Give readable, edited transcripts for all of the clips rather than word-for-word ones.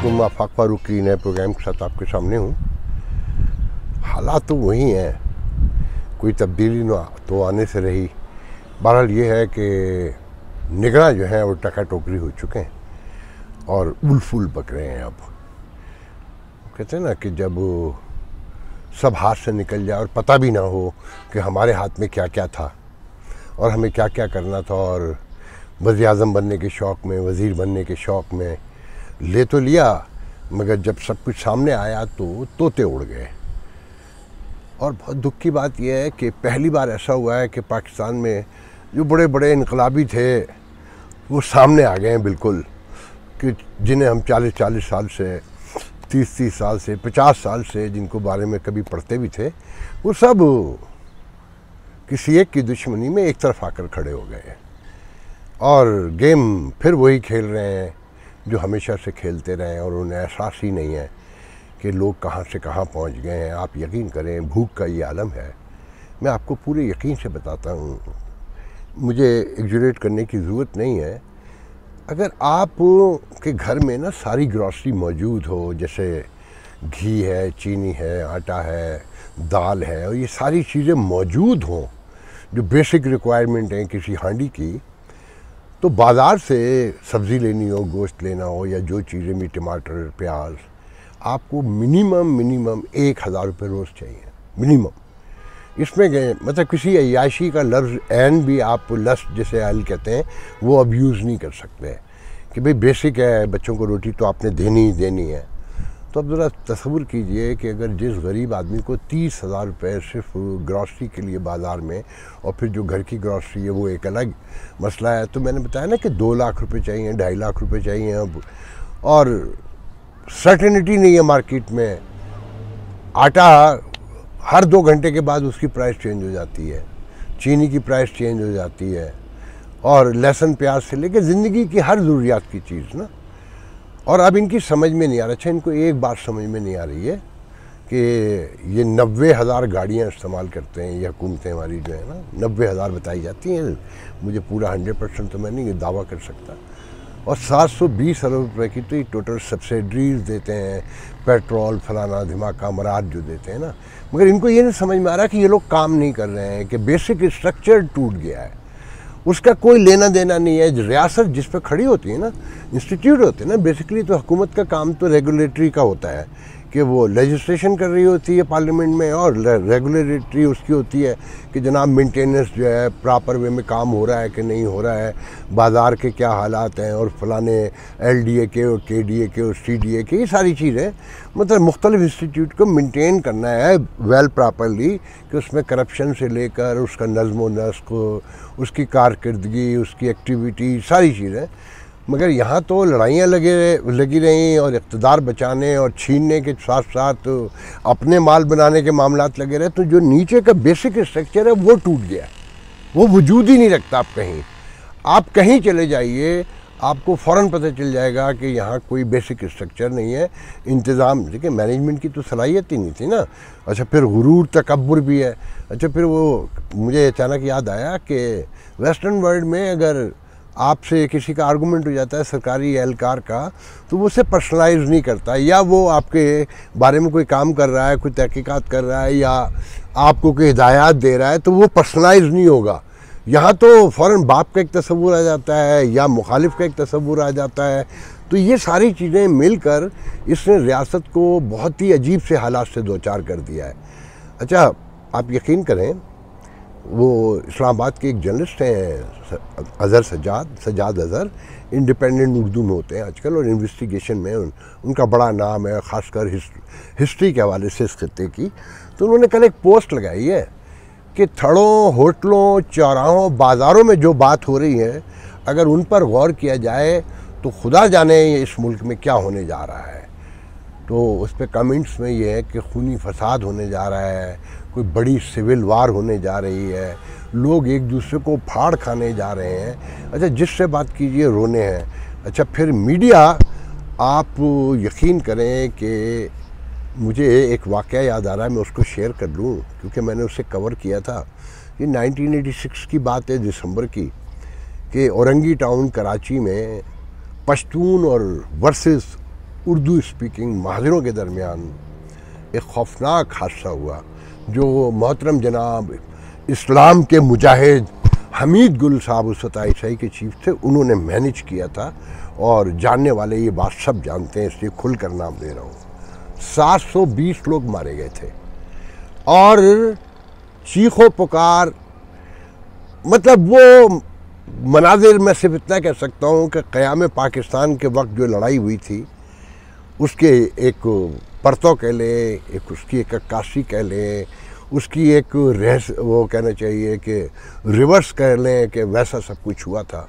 वालेकुम। आफाक फारूक की नए प्रोग्राम के साथ आपके सामने हूँ। हालात तो वही हैं, कोई तब्दीली ना तो आने से रही। बहरहाल ये है कि निगरां जो है वो टका टोकरी हो चुके हैं और उल फूल पक रहे हैं। अब कहते हैं ना कि जब सब हाथ से निकल जाए और पता भी ना हो कि हमारे हाथ में क्या क्या था और हमें क्या क्या करना था, और वज़ीर आज़म बनने के शौक़ में, वज़ीर बनने के शौक़ में ले तो लिया, मगर जब सब कुछ सामने आया तो तोते उड़ गए। और बहुत दुख की बात यह है कि पहली बार ऐसा हुआ है कि पाकिस्तान में जो बड़े बड़े इनकलाबी थे वो सामने आ गए हैं बिल्कुल, कि जिन्हें हम 40-40 साल से, 30-30 साल से, 50 साल से जिनको बारे में कभी पढ़ते भी थे, वो सब किसी एक की दुश्मनी में एक तरफ आकर खड़े हो गए हैं और गेम फिर वही खेल रहे हैं जो हमेशा से खेलते रहे हैं, और उन्हें एहसास ही नहीं है कि लोग कहाँ से कहाँ पहुँच गए हैं। आप यकीन करें, भूख का ये आलम है। मैं आपको पूरे यकीन से बताता हूँ, मुझे एग्जैजरेट करने की ज़रूरत नहीं है। अगर आप के घर में ना सारी ग्रॉसरी मौजूद हो, जैसे घी है, चीनी है, आटा है, दाल है, और ये सारी चीज़ें मौजूद हों जो बेसिक रिक्वायरमेंट हैं किसी हांडी की, तो बाज़ार से सब्ज़ी लेनी हो, गोश्त लेना हो, या जो चीज़ें भी, टमाटर, प्याज, आपको मिनिमम 1000 रुपये रोज़ चाहिए, मिनिमम। इसमें गए मतलब किसी अय्याशी का लफ्ज़ एन भी आप लस्ट जिसे अल कहते हैं वो अब यूज़ नहीं कर सकते कि भाई बेसिक है, बच्चों को रोटी तो आपने देनी ही देनी है। तो अब ज़रा तसव्वुर कीजिए कि अगर जिस गरीब आदमी को 30,000 रुपये सिर्फ ग्रॉसरी के लिए बाज़ार में, और फिर जो घर की ग्रॉसरी है वो एक अलग मसला है, तो मैंने बताया ना कि 2 लाख रुपए चाहिए, 2.5 लाख रुपए चाहिए अब, और सर्टेनिटी नहीं है मार्केट में। आटा हर 2 घंटे के बाद उसकी प्राइस चेंज हो जाती है, चीनी की प्राइस चेंज हो जाती है, और लहसुन प्याज से लेकर ज़िंदगी की हर ज़रूरियात की चीज़ ना। और अब इनकी समझ में नहीं आ रहा। अच्छा, इनको एक बात समझ में नहीं आ रही है कि ये 90,000 गाड़ियाँ इस्तेमाल करते हैं, ये हुकूमतें हमारी जो है ना, 90,000 बताई जाती हैं, मुझे पूरा 100% तो मैं नहीं दावा कर सकता, और 720 अरब रुपये की तो ये टोटल सब्सिडीज़ देते हैं, पेट्रोल फलाना धमाका मराद जो देते हैं ना। मगर इनको ये नहीं समझ में आ रहा कि ये लोग काम नहीं कर रहे हैं, कि बेसिक स्ट्रक्चर टूट गया है, उसका कोई लेना देना नहीं है। रियासत जिस पे खड़ी होती है ना, इंस्टीट्यूट होते हैं ना, बेसिकली तो हुकूमत का काम तो रेगुलेटरी का होता है कि वो लेजिस्लेशन कर रही होती है पार्लियामेंट में, और रेगुलेटरी उसकी होती है कि जनाब मेंटेनेंस जो है प्रॉपर वे में काम हो रहा है कि नहीं हो रहा है, बाज़ार के क्या हालात हैं, और फलाने LDA के और KDA के और CDA के, ये सारी चीज़ें मतलब मुख्तलिफ इंस्टीट्यूट को मेंटेन करना है वेल प्रॉपरली, कि उसमें करप्शन से लेकर उसका नज़्म व नस्क, उसकी कारकर्दगी, उसकी एक्टिविटी, सारी चीज़ें। मगर यहाँ तो लड़ाइयाँ लगी रहीं, और इक़्तिदार बचाने और छीनने के साथ साथ अपने माल बनाने के मामलात लगे रहे, तो जो नीचे का बेसिक स्ट्रक्चर है वो टूट गया, वो वजूद ही नहीं रखता। आप कहीं चले जाइए, आपको फ़ौरन पता चल जाएगा कि यहाँ कोई बेसिक स्ट्रक्चर नहीं है, इंतज़ाम। देखिए, मैनेजमेंट की तो सलाहियत ही नहीं थी ना। अच्छा, फिर गुरूर तकब्बुर भी है। अच्छा, फिर वो मुझे अचानक याद आया कि वेस्टर्न वर्ल्ड में अगर आपसे किसी का आर्गूमेंट हो जाता है सरकारी एहलकार का, तो वो उसे पर्सनलाइज नहीं करता, या वो आपके बारे में कोई काम कर रहा है, कोई तहकीकात कर रहा है, या आपको कोई हिदायत दे रहा है, तो वो पर्सनलाइज नहीं होगा। यहाँ तो फ़ौरन बाप का एक तस्वुर आ जाता है, या मुखालिफ का एक तस्वुर आ जाता है। तो ये सारी चीज़ें मिलकर इसने रियासत को बहुत ही अजीब से हालात से दो चार कर दिया है। अच्छा, आप यकीन करें, वो इस्लामाबाद के एक जर्नलिस्ट हैं अज़हर सज्जाद अज़हर, इंडिपेंडेंट उर्दू में होते हैं आजकल, और इन्वेस्टिगेशन में उनका बड़ा नाम है, ख़ासकर हिस्ट्री के हवाले से इस खत्ते की। तो उन्होंने कल एक पोस्ट लगाई है कि थड़ों, होटलों, चौराहों, बाज़ारों में जो बात हो रही है, अगर उन पर गौर किया जाए तो खुदा जाने इस मुल्क में क्या होने जा रहा है। तो उस पर कमेंट्स में ये है कि खूनी फसाद होने जा रहा है, कोई बड़ी सिविल वार होने जा रही है, लोग एक दूसरे को फाड़ खाने जा रहे हैं। अच्छा, जिससे बात कीजिए रोने हैं। अच्छा, फिर मीडिया, आप यकीन करें कि मुझे एक वाक़या याद आ रहा है, मैं उसको शेयर कर लूँ क्योंकि मैंने उसे कवर किया था। ये 1986 की बात है, दिसंबर की, कि औरंगी टाउन कराची में पश्तून और वर्सेस उर्दू स्पीकिंग महाजरों के दरमियान एक खौफनाक हादसा हुआ, जो मोहतरम जनाब इस्लाम के मुजाहिद हमीद गुल साहब उस वक्त ISI के चीफ थे, उन्होंने मैनेज किया था। और जानने वाले ये बात सब जानते हैं, इसलिए खुलकर नाम दे रहा हूँ। 720 लोग मारे गए थे और चीखो पुकार, मतलब वो मनाजिर मैं सिर्फ इतना कह सकता हूँ कि क़याम पाकिस्तान के वक्त जो लड़ाई हुई थी उसके एक परतों कह लें, एक उसकी एक अक्कासी कह लें, उसकी एक वो कहना चाहिए कि रिवर्स कह लें कि वैसा सब कुछ हुआ था।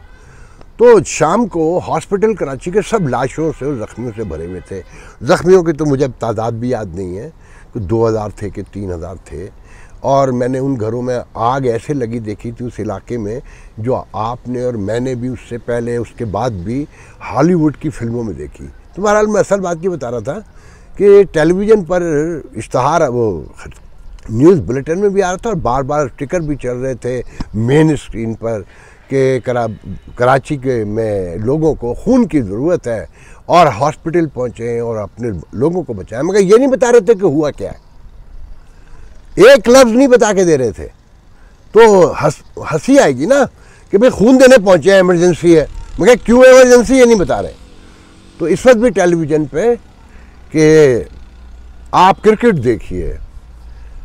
तो शाम को हॉस्पिटल कराची के सब लाशों से और ज़ख्मियों से भरे हुए थे। ज़ख्मियों की तो मुझे तादाद भी याद नहीं है कि 2000 थे कि 3000 थे। और मैंने उन घरों में आग ऐसे लगी देखी थी उस इलाके में, जो आपने और मैंने भी उससे पहले उसके बाद भी हॉलीवुड की फिल्मों में देखी। तो बहरहाल मैं असल बात ये बता रहा था कि टेलीविज़न पर इश्तहार वो न्यूज़ बुलेटिन में भी आ रहा था और बार बार स्टिकर भी चल रहे थे मेन स्क्रीन पर कि कराची के में लोगों को खून की ज़रूरत है और हॉस्पिटल पहुँचे और अपने लोगों को बचाएं, मगर ये नहीं बता रहे थे कि हुआ क्या है। एक लफ्ज़ नहीं बता के दे रहे थे। तो हंसी आएगी ना कि भाई खून देने पहुँचे हैं, इमरजेंसी है, मगर क्यों इमरजेंसी ये नहीं बता रहे। तो इस वक्त भी टेलीविज़न पे कि आप क्रिकेट देखिए,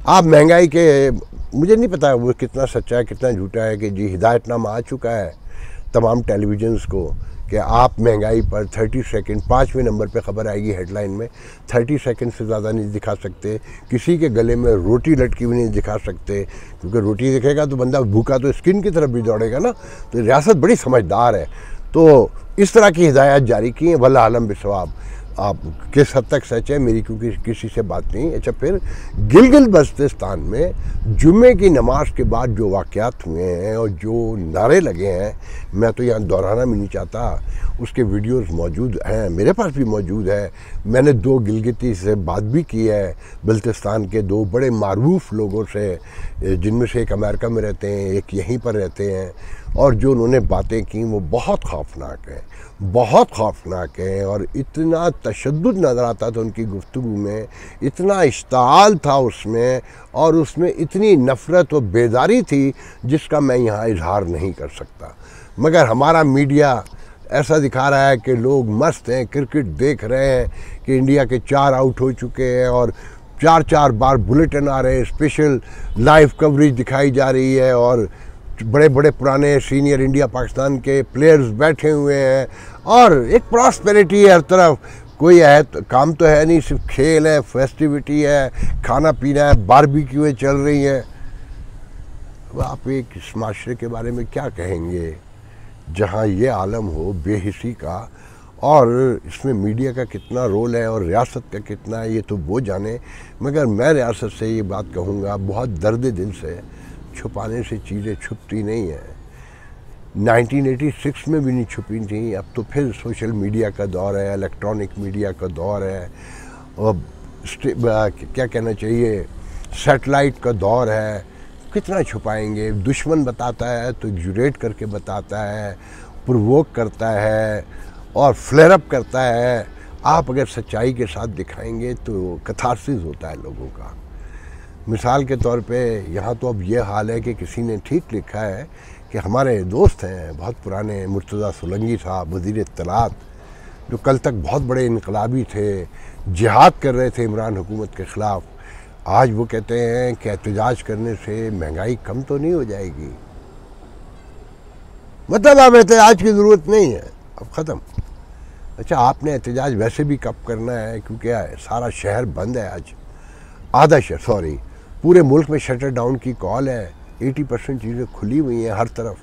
आप महंगाई के, मुझे नहीं पता वो कितना सच्चा है कितना झूठा है कि जी हिदायतनामा आ चुका है तमाम टेलीविज़न्स को कि आप महंगाई पर 30 सेकंड 5वें नंबर पे ख़बर आएगी हेडलाइन में, 30 सेकंड से ज़्यादा नहीं दिखा सकते। किसी के गले में रोटी लटकी हुई नहीं दिखा सकते, क्योंकि रोटी दिखेगा तो बंदा भूखा तो स्किन की तरफ भी दौड़ेगा ना। तो रियासत बड़ी समझदार है। तो इस तरह की हिदायत जारी की हैं, वल्लाह आलम बिसवाब। आप किस हद तक सच है मेरी क्योंकि किसी से बात नहीं। अच्छा, फिर गिलगित बल्तिस्तान में जुम्मे की नमाज के बाद जो वाक़यात हुए हैं और जो नारे लगे हैं, मैं तो यहाँ दोहराना भी नहीं चाहता, उसके वीडियोस मौजूद हैं, मेरे पास भी मौजूद है। मैंने 2 गिलगिती से बात भी की है, बल्तिस्तान के 2 बड़े मारूफ लोगों से, जिनमें से एक अमेरिका में रहते हैं, एक यहीं पर रहते हैं, और जो उन्होंने बातें की वो बहुत खौफनाक है, बहुत खौफनाक है। और इतना तशद्दुद नज़र आता था उनकी गुफ्तगू में, इतना इश्ताल था उसमें, और उसमें इतनी नफ़रत व बेदारी थी जिसका मैं यहाँ इजहार नहीं कर सकता। मगर हमारा मीडिया ऐसा दिखा रहा है कि लोग मस्त हैं, क्रिकेट देख रहे हैं कि इंडिया के 4 आउट हो चुके हैं और 4-4 बार बुलेटिन आ रहे हैं, स्पेशल लाइव कवरेज दिखाई जा रही है, और बड़े बड़े पुराने सीनियर इंडिया पाकिस्तान के प्लेयर्स बैठे हुए हैं, और एक प्रॉस्पेरिटी है हर तरफ। कोई है तो काम तो है नहीं, सिर्फ खेल है, फेस्टिविटी है, खाना पीना है, बारबेक्यू चल रही है। आप एक इस माशरे के बारे में क्या कहेंगे जहाँ ये आलम हो बेहिसी का, और इसमें मीडिया का कितना रोल है और रियासत का कितना है ये तो वो जाने। मगर मैं रियासत से ये बात कहूँगा, बहुत दर्द दिल से, छुपाने से चीज़ें छुपती नहीं हैं। 1986 में भी नहीं छुपी थी, अब तो फिर सोशल मीडिया का दौर है, इलेक्ट्रॉनिक मीडिया का दौर है, और क्या कहना चाहिए, सैटेलाइट का दौर है। कितना छुपाएंगे। दुश्मन बताता है तो एग्जूरेट करके बताता है, प्रोवोक करता है और फ्लेयर अप करता है। आप अगर सच्चाई के साथ दिखाएंगे तो कथारसिस होता है लोगों का। मिसाल के तौर पे यहाँ तो अब ये हाल है कि किसी ने ठीक लिखा है कि हमारे दोस्त हैं बहुत पुराने, मुर्तज़ा सोलंकी साहब, वज़ीर इत्तलात, जो कल तक बहुत बड़े इनकलाबी थे, जिहाद कर रहे थे इमरान हुकूमत के ख़िलाफ़, आज वो कहते हैं कि एहतजाज करने से महंगाई कम तो नहीं हो जाएगी। मतलब अब एहतजाज की ज़रूरत नहीं है, अब ख़त्म। अच्छा, आपने एहतजाज वैसे भी कब करना है, क्योंकि सारा शहर बंद है आज, आधा शहर, सॉरी पूरे मुल्क में शटर डाउन की कॉल है। 80% चीज़ें खुली हुई हैं हर तरफ,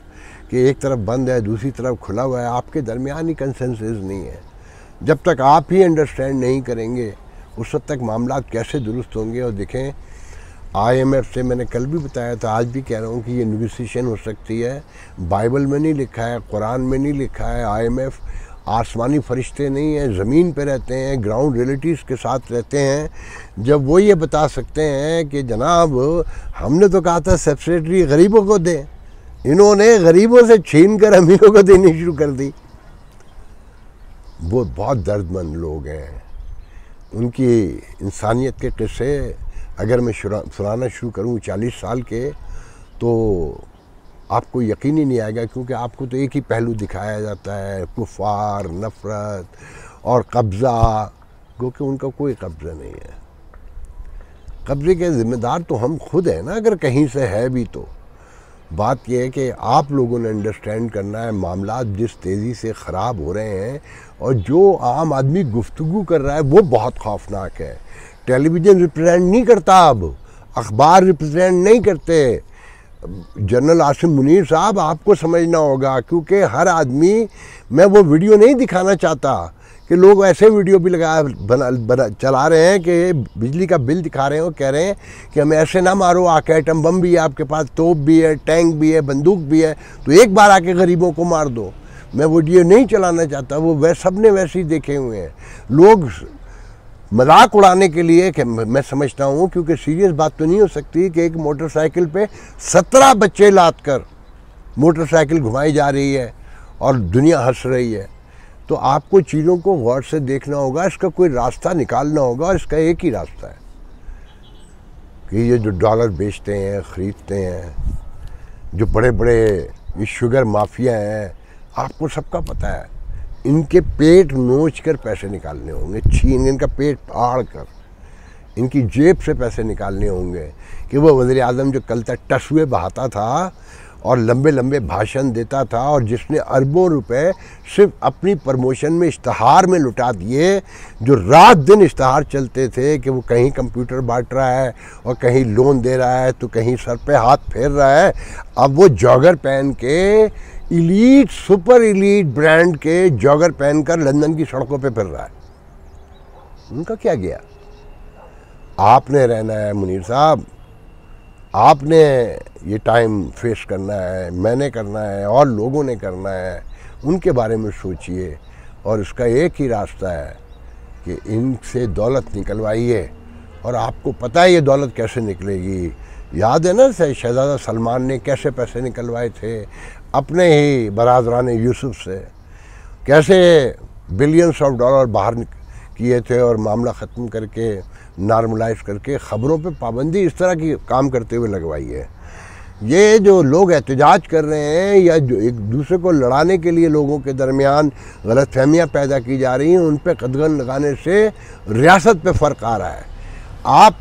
कि एक तरफ बंद है दूसरी तरफ खुला हुआ है। आपके दरमियान ही कंसेंसस नहीं है। जब तक आप ही अंडरस्टैंड नहीं करेंगे उस वक्त तक मामला कैसे दुरुस्त होंगे। और देखें, IMF से मैंने कल भी बताया था, आज भी कह रहा हूँ कि ये नेगोशिएशन हो सकती है। बाइबल में नहीं लिखा है, कुरान में नहीं लिखा है। IMF आसमानी फरिश्ते नहीं हैं, ज़मीन पे रहते हैं, ग्राउंड रियलिटीज़ के साथ रहते हैं। जब वो ये बता सकते हैं कि जनाब हमने तो कहा था सब्सिडी गरीबों को दें, इन्होंने गरीबों से छीन कर अमीरों को देनी शुरू कर दी। वो बहुत दर्दमंद लोग हैं। उनकी इंसानियत के किस्से अगर मैं सुनाना शुरू करूं 40 साल के, तो आपको यकीन ही नहीं आएगा, क्योंकि आपको तो एक ही पहलू दिखाया जाता है, कुफार, नफ़रत और कब्ज़ा, क्योंकि उनका कोई कब्ज़ा नहीं है। कब्ज़े के ज़िम्मेदार तो हम खुद हैं ना, अगर कहीं से है भी तो। बात यह है कि आप लोगों ने अंडरस्टैंड करना है मामला जिस तेज़ी से ख़राब हो रहे हैं, और जो आम आदमी गुफ्तगू कर रहा है वो बहुत खौफनाक है। टेलीविज़न रिप्रेजेंट नहीं करता, अब अखबार रिप्रेजेंट नहीं करते। जनरल आसिम मुनीर साहब, आपको समझना होगा, क्योंकि हर आदमी, मैं वो वीडियो नहीं दिखाना चाहता कि लोग ऐसे वीडियो भी चला रहे हैं कि बिजली का बिल दिखा रहे हैं, वो कह रहे हैं कि हमें ऐसे ना मारो, आके एटम बम भी है आपके पास, तोप भी है, टैंक भी है, बंदूक भी है, तो एक बार आके गरीबों को मार दो। मैं वीडियो नहीं चलाना चाहता, वो सब ने वैसे ही देखे हुए हैं। लोग मजाक उड़ाने के लिए, कि मैं समझता हूँ, क्योंकि सीरियस बात तो नहीं हो सकती कि एक मोटरसाइकिल पे 17 बच्चे लाद कर मोटरसाइकिल घुमाई जा रही है और दुनिया हंस रही है। तो आपको चीज़ों को गौर से देखना होगा, इसका कोई रास्ता निकालना होगा, और इसका एक ही रास्ता है कि ये जो डॉलर बेचते हैं, ख़रीदते हैं, जो बड़े बड़े ये शुगर माफिया हैं, आपको सबका पता है, इनके पेट नोच कर पैसे निकालने होंगे, छीन इनका पेट फाड़ कर इनकी जेब से पैसे निकालने होंगे। कि वो वज़ीर आज़म जो कल तक टसुए बहाता था और लंबे लंबे भाषण देता था, और जिसने अरबों रुपए सिर्फ अपनी प्रमोशन में, इश्तहार में लुटा दिए, जो रात दिन इश्तहार चलते थे कि वो कहीं कंप्यूटर बांट रहा है और कहीं लोन दे रहा है, तो कहीं सर पे हाथ फेर रहा है। अब वो जॉगर पहन के, इलीट सुपर इलीट ब्रांड के जॉगर पहनकर लंदन की सड़कों पे फिर रहा है। उनका क्या गया? आपने रहना है मुनीर साहब, आपने ये टाइम फेस करना है, मैंने करना है, और लोगों ने करना है। उनके बारे में सोचिए, और इसका एक ही रास्ता है कि इनसे दौलत निकलवाइए, और आपको पता है ये दौलत कैसे निकलेगी। याद है ना शहजादा सलमान ने कैसे पैसे निकलवाए थे अपने ही बरादरान यूसुफ से, कैसे बिलियंस ऑफ डॉलर बाहर किए थे, और मामला ख़त्म करके, नॉर्मलाइज करके, ख़बरों पे पाबंदी इस तरह की काम करते हुए लगवाई है। ये जो लोग एहतजाज कर रहे हैं, या जो एक दूसरे को लड़ाने के लिए लोगों के दरमियान गलतफहमियाँ पैदा की जा रही हैं, उन पर कदगन लगाने से रियासत पे फ़र्क आ रहा है। आप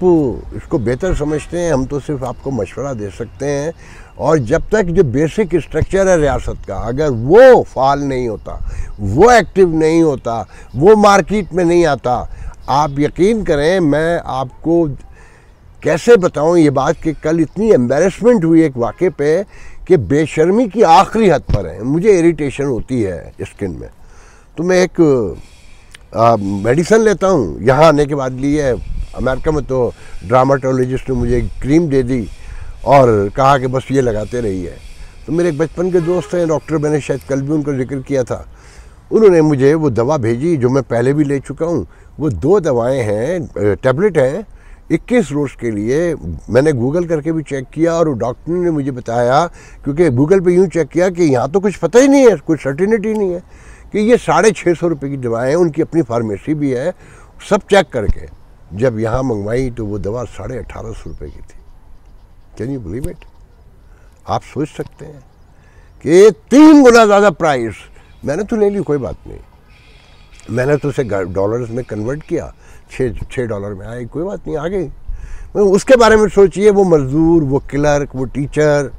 इसको बेहतर समझते हैं, हम तो सिर्फ आपको मशवरा दे सकते हैं। और जब तक जो बेसिक स्ट्रक्चर है रियासत का, अगर वो फाल नहीं होता, वो एक्टिव नहीं होता, वो मार्केट में नहीं आता, आप यकीन करें, मैं आपको कैसे बताऊं ये बात कि कल इतनी एम्बेरसमेंट हुई एक वाक़े पे कि बेशर्मी की आखिरी हद पर है। मुझे इरिटेशन होती है स्किन में, तो मैं एक मेडिसन लेता हूँ, यहाँ आने के बाद ली है। अमेरिका में तो ड्रामाटोलॉजिस्ट ने मुझे क्रीम दे दी और कहा कि बस ये लगाते रहिए। तो मेरे एक बचपन के दोस्त हैं डॉक्टर, मैंने शायद कल भी उनका जिक्र किया था, उन्होंने मुझे वो दवा भेजी जो मैं पहले भी ले चुका हूँ। वो 2 दवाएं हैं, टैबलेट हैं 21 रोज़ के लिए। मैंने गूगल करके भी चेक किया, और डॉक्टर ने मुझे बताया, क्योंकि गूगल पे यूँ चेक किया कि यहाँ तो कुछ पता ही नहीं है, कुछ सर्टिनिटी नहीं है, कि ये 650 रुपये की दवाएँ हैं, उनकी अपनी फार्मेसी भी है। सब चेक करके जब यहाँ मंगवाई तो वो दवा 1850 रुपये की थी। Can you believe it? आप सोच सकते हैं कि 3 गुना ज़्यादा प्राइस। मैंने तो ले ली, कोई बात नहीं, मैंने तो उसे डॉलर्स में कन्वर्ट किया, $6 में आई, कोई बात नहीं, आ गई। उसके बारे में सोचिए, वो मजदूर, वो क्लर्क, वो टीचर,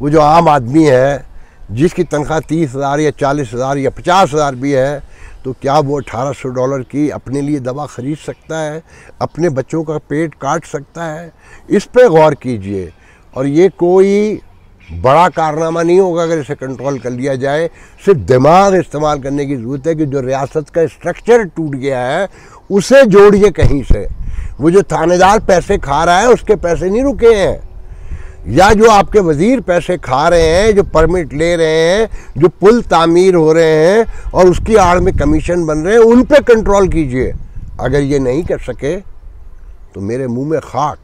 वो जो आम आदमी है जिसकी तनख्वाह 30,000 या 40,000 या 50,000 भी है, तो क्या वो $1800 की अपने लिए दवा ख़रीद सकता है? अपने बच्चों का पेट काट सकता है? इस पे गौर कीजिए। और ये कोई बड़ा कारनामा नहीं होगा अगर इसे कंट्रोल कर लिया जाए। सिर्फ दिमाग इस्तेमाल करने की ज़रूरत है कि जो रियासत का स्ट्रक्चर टूट गया है उसे जोड़िए कहीं से। वो जो थानेदार पैसे खा रहा है उसके पैसे नहीं रुके हैं, या जो आपके वज़ीर पैसे खा रहे हैं, जो परमिट ले रहे हैं, जो पुल तामीर हो रहे हैं और उसकी आड़ में कमीशन बन रहे हैं, उन पे कंट्रोल कीजिए। अगर ये नहीं कर सके तो मेरे मुंह में खाक।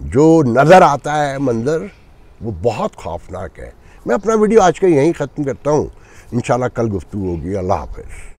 जो नज़र आता है मंज़र वो बहुत खौफनाक है। मैं अपना वीडियो आज का यहीं ख़त्म करता हूँ, इंशाल्लाह कल गुफ्तगू होगी। अल्लाह हाफ़िज़।